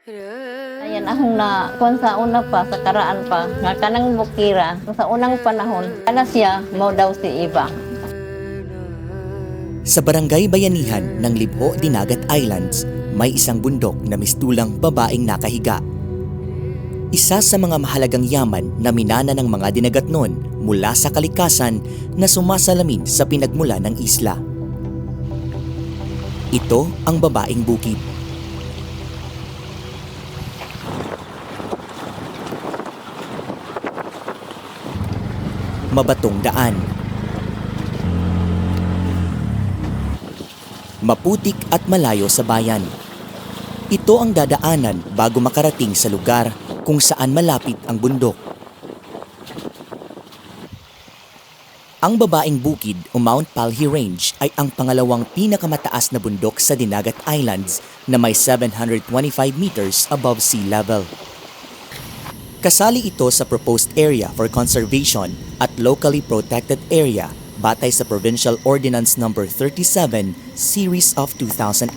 Ayan akong na kung sa una pa, sa karaan pa, nga kanang bukira, kung sa unang panahon, kana siya, mo daw si Eva. Sa barangay bayanihan ng Libho, Dinagat Islands, may isang bundok na mistulang babaeng nakahiga. Isa sa mga mahalagang yaman na minana ng mga dinagat noon mula sa kalikasan na sumasalamin sa pinagmula ng isla. Ito ang babaeng bukid. Mabatong daan. Maputik at malayo sa bayan. Ito ang dadaanan bago makarating sa lugar kung saan malapit ang bundok. Ang babaeng bukid o Mount Palhi Range ay ang pangalawang pinakamataas na bundok sa Dinagat Islands na may 725 meters above sea level. Kasali ito sa Proposed Area for Conservation at Locally Protected Area batay sa Provincial Ordinance No. 37, Series of 2008.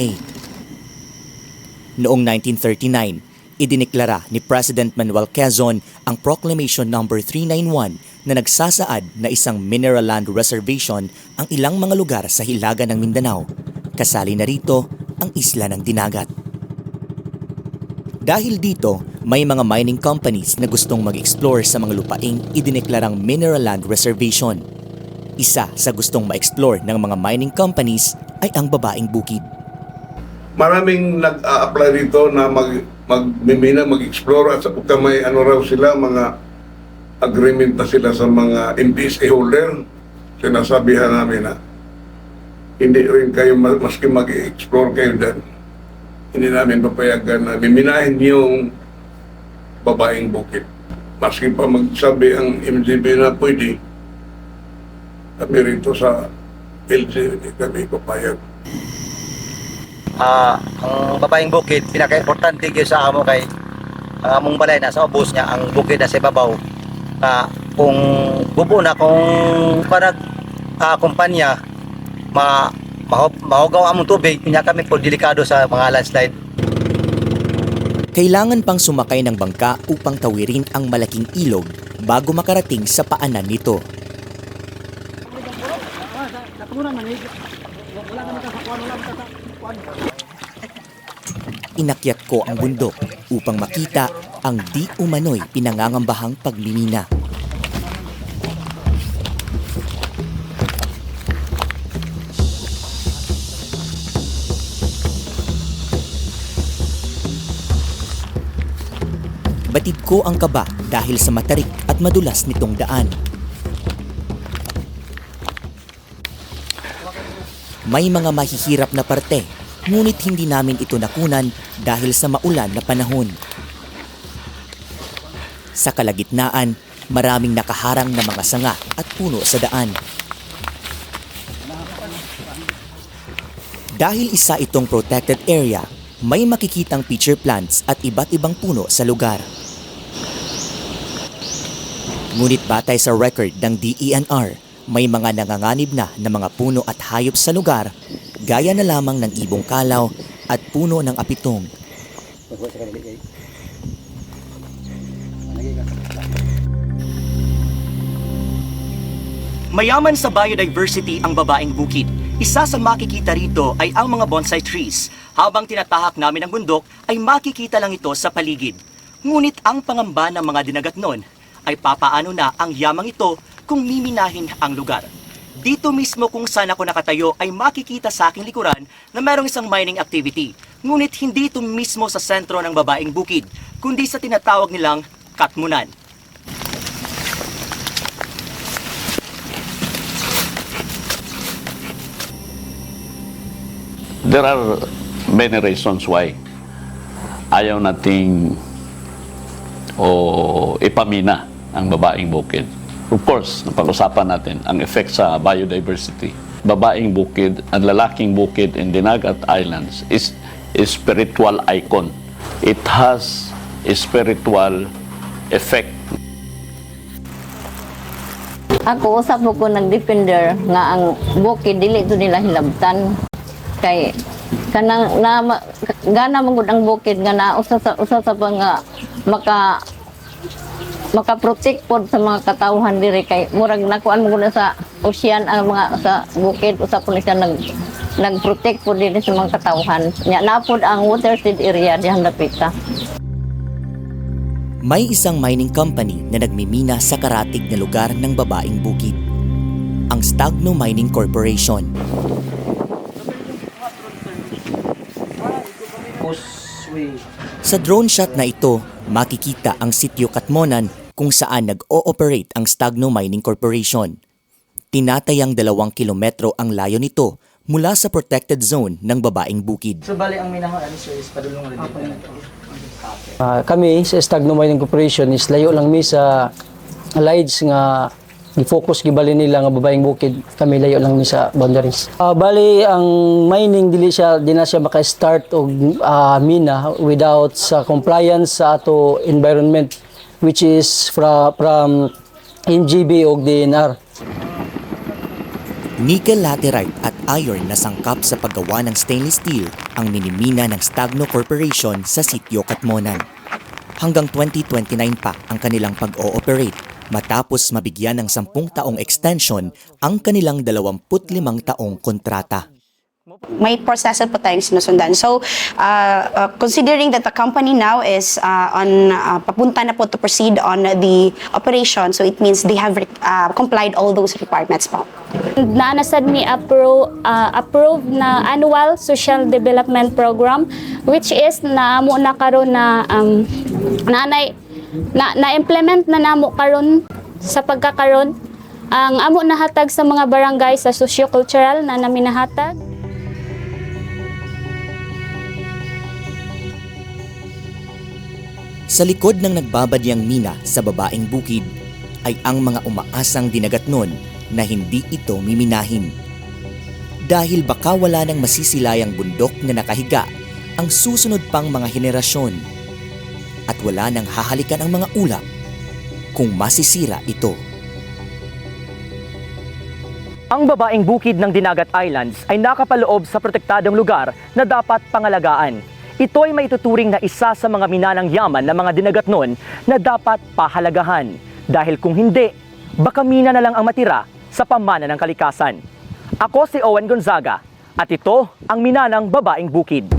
Noong 1939, idineklara ni President Manuel Quezon ang Proclamation No. 391 na nagsasaad na isang mineral land reservation ang ilang mga lugar sa hilaga ng Mindanao. Kasali na rito ang isla ng Dinagat. Dahil dito, may mga mining companies na gustong mag-explore sa mga lupaing idineklarang mineral land reservation. Isa sa gustong ma-explore ng mga mining companies ay ang babaeng bukid. Maraming nag-a-apply dito na mag-mimina, mag-explore at sa pagka may ano raw sila, mga agreement na sila sa mga MPSA holder. Sinasabihan namin na hindi rin kayo maski mag-explore kayo dyan. Hindi namin papayagan na miminahin yung babaeng bukid. Maski pa magsabi ang MGB na pwede, kami rito sa LG, hindi kami papayag. Ang babaeng bukid, pinaka-importante kayo sa amo kay among balay na sa ubos niya, ang bukid na sa ibabaw. Kung bubo na, kung parang kumpanya, mahugaw among tubig, niya kami po delikado sa mga landslide. Kailangan pang sumakay ng bangka upang tawirin ang malaking ilog bago makarating sa paanan nito. Inakyat ko ang bundok upang makita ang di umano'y pinangangambahang pagmimina. Batid ko ang kaba dahil sa matarik at madulas nitong daan. May mga mahihirap na parte, ngunit hindi namin ito nakunan dahil sa maulan na panahon. Sa kalagitnaan, maraming nakaharang na mga sanga at puno sa daan. Dahil isa itong protected area, may makikitang pitcher plants at iba't ibang puno sa lugar. Ngunit batay sa record ng DENR, may mga nanganganib na mga puno at hayop sa lugar, gaya na lamang ng ibong kalaw at puno ng apitong. Mayaman sa biodiversity ang babaeng bukid. Isa sa makikita rito ay ang mga bonsai trees. Habang tinatahak namin ang bundok, ay makikita lang ito sa paligid. Ngunit ang pangamba ng mga dinagat noon ay papaano na ang yamang ito kung miminahin ang lugar. Dito mismo kung saan ako nakatayo ay makikita sa aking likuran na mayroong isang mining activity. Ngunit hindi ito mismo sa sentro ng babaeng bukid, kundi sa tinatawag nilang Katmunan. There are many reasons why ayaw nating ipamina ang babaeng bukid. Of course, napag-usapan natin ang effect sa biodiversity. Babaeng bukid and lalaking bukid in Dinagat Islands is a spiritual icon. It has a spiritual effect. Ako usap ko nag-defender nga ang bukid dili to nila hilabtan kay kanang gana mangud ang bukid nga na usa sa mga maka-protect pod sa mga katawhan diri kay murag nakuan mo na sa ocean ang mga sa bukid usa po siya nag-protect pod diri sa mga katawhan nya napod ang watershed area dihan dapita. May isang mining company na nagmimina sa karatig na lugar ng babaeng bukid, ang Stagno Mining Corporation. Sa drone shot na ito, makikita ang sitio Katmonan kung saan nag-ooperate ang Stagno Mining Corporation. Tinatayang 2 kilometro ang layo nito mula sa protected zone ng babaeng bukid. So bali ang minahon ani sir is padulong rin dito. Kami sa Stagno Mining Corporation is layo lang mi sa lights nga i-focus gibali nila nga babaeng bukid, kami layo lang mi sa boundaries. Bali ang mining di na siya maka-start og mina without sa compliance sa ato environment which is from NGB og DNR. Nickel laterite at iron na sangkap sa paggawa ng stainless steel ang minimina ng Stagno Corporation sa sitio Katmonan. Hanggang 2029 pa ang kanilang pag-ooperate matapos mabigyan ng 10 taong extension ang kanilang 25 taong kontrata. May proseso po tayong sinusundan. So, considering that the company now is papunta na po to proceed on the operation, so it means they have complied all those requirements po. Naanasad ni approved na annual social development program which is naamo na karon na na-implement na namo karon sa pagkakaron ang amo nahatag sa mga barangay sa socio-cultural na naminahatag. Sa likod ng nagbabadyang mina sa babaeng bukid ay ang mga umaasang dinagatnon na hindi ito miminahin. Dahil baka wala nang masisilayang bundok na nakahiga ang susunod pang mga henerasyon at wala nang hahalikan ang mga ulap kung masisira ito. Ang babaeng bukid ng Dinagat Islands ay nakapaloob sa protektadong lugar na dapat pangalagaan. Ito ay maituturing na isa sa mga minanang yaman ng mga dinagatnon na dapat pahalagahan. Dahil kung hindi, baka mina na lang ang matira sa pamana ng kalikasan. Ako si Owen Gonzaga at ito ang minanang babaeng bukid.